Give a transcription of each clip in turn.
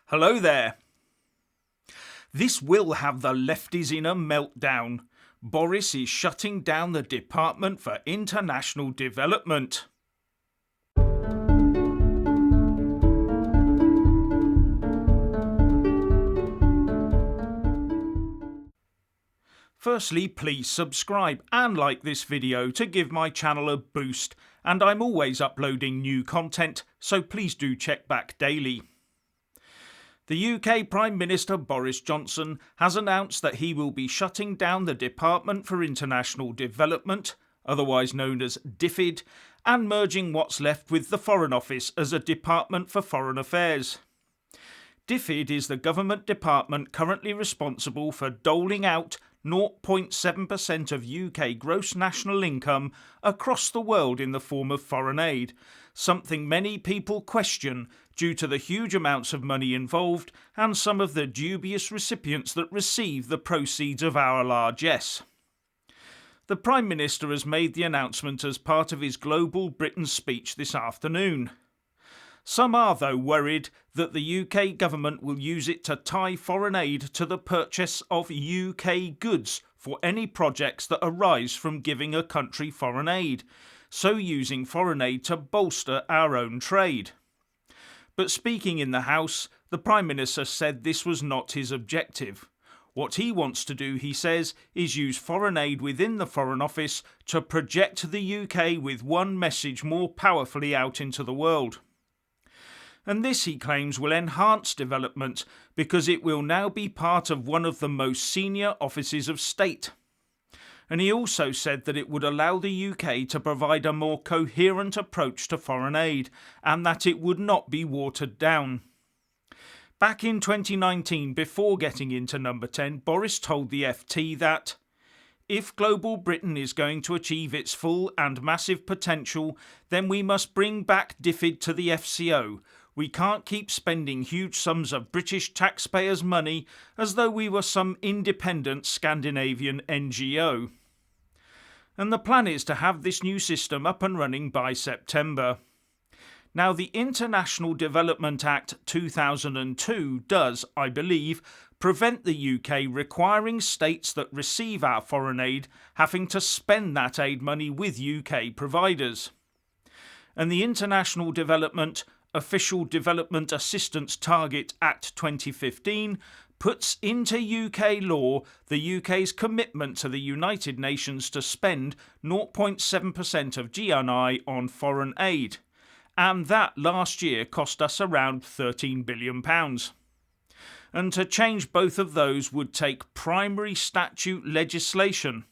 Hello there. This will have the lefties in a meltdown. Boris is shutting down the Department for International Development. Firstly, please subscribe and like this video to give my channel a boost, and I'm always uploading new content, so please do check back daily. The UK Prime Minister Boris Johnson has announced that he will be shutting down the Department for International Development, otherwise known as DfID, and merging what's left with the Foreign Office as a Department for Foreign Affairs. DfID is the government department currently responsible for doling out 0.7% of UK gross national income across the world in the form of foreign aid, something many people question due to the huge amounts of money involved and some of the dubious recipients that receive the proceeds of our largesse. The Prime Minister has made the announcement as part of his Global Britain speech this afternoon. Some are, though, worried that the UK government will use it to tie foreign aid to the purchase of UK goods for any projects that arise from giving a country foreign aid, so using foreign aid to bolster our own trade. But speaking in the House, the Prime Minister said this was not his objective. What he wants to do, he says, is use foreign aid within the Foreign Office to project the UK with one message more powerfully out into the world. And this, he claims, will enhance development because it will now be part of one of the most senior offices of state. And he also said that it would allow the UK to provide a more coherent approach to foreign aid and that it would not be watered down. Back in 2019, before getting into number 10, Boris told the FT that if Global Britain is going to achieve its full and massive potential, then we must bring back DfID to the FCO. We can't keep spending huge sums of British taxpayers' money as though we were some independent Scandinavian NGO. And the plan is to have this new system up and running by September. Now, the International Development Act 2002 does, I believe, prevent the UK requiring states that receive our foreign aid having to spend that aid money with UK providers. And the International Development Official Development Assistance Target Act 2015 puts into UK law the UK's commitment to the United Nations to spend 0.7% of GNI on foreign aid, and that last year cost us around £13 billion. And to change both of those would take primary statute legislation.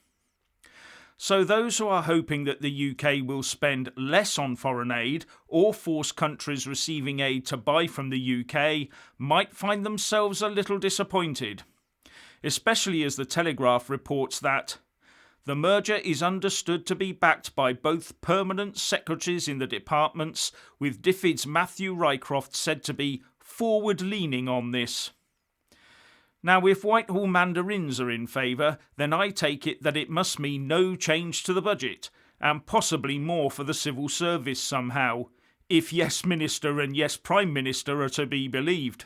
So those who are hoping that the UK will spend less on foreign aid or force countries receiving aid to buy from the UK might find themselves a little disappointed, especially as the Telegraph reports that the merger is understood to be backed by both permanent secretaries in the departments, with DfID's Matthew Rycroft said to be forward-leaning on this. Now, if Whitehall mandarins are in favour, then I take it that it must mean no change to the budget, and possibly more for the civil service somehow, if Yes Minister and Yes Prime Minister are to be believed.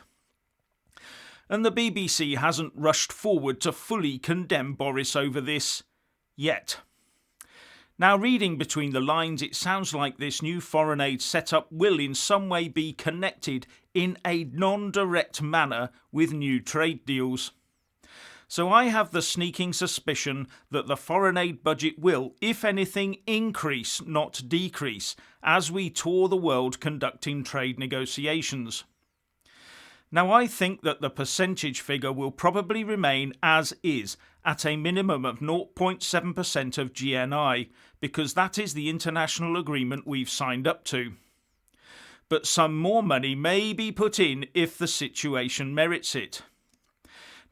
And the BBC hasn't rushed forward to fully condemn Boris over this yet. Now, reading between the lines, it sounds like this new foreign aid setup will in some way be connected in a non-direct manner with new trade deals. So I have the sneaking suspicion that the foreign aid budget will, if anything, increase, not decrease, as we tour the world conducting trade negotiations. Now, I think that the percentage figure will probably remain as is, at a minimum of 0.7% of GNI, because that is the international agreement we've signed up to. But some more money may be put in if the situation merits it.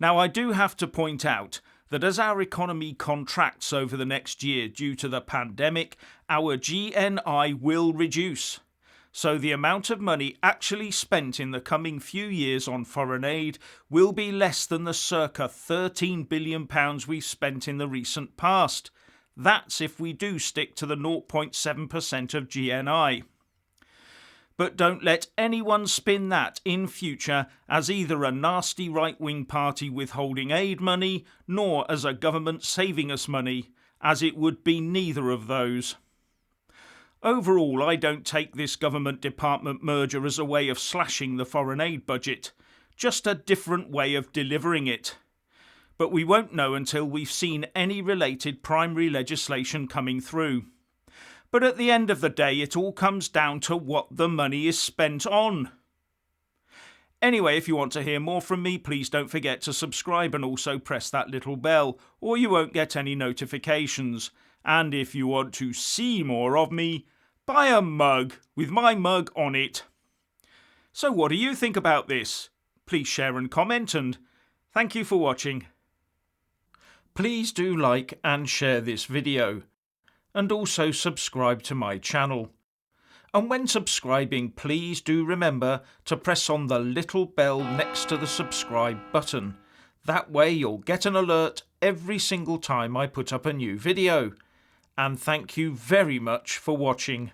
Now, I do have to point out that as our economy contracts over the next year due to the pandemic, our GNI will reduce. So the amount of money actually spent in the coming few years on foreign aid will be less than the circa £13 billion we've spent in the recent past. That's if we do stick to the 0.7% of GNI. But don't let anyone spin that in future as either a nasty right-wing party withholding aid money, nor as a government saving us money, as it would be neither of those. Overall, I don't take this government department merger as a way of slashing the foreign aid budget, just a different way of delivering it. But we won't know until we've seen any related primary legislation coming through. But at the end of the day, it all comes down to what the money is spent on. Anyway, if you want to hear more from me, please don't forget to subscribe and also press that little bell, or you won't get any notifications. And if you want to see more of me, buy a mug with my mug on it. So what do you think about this? Please share and comment, and thank you for watching. Please do like and share this video, and also subscribe to my channel. And when subscribing, please do remember to press on the little bell next to the subscribe button. That way you'll get an alert every single time I put up a new video. And thank you very much for watching.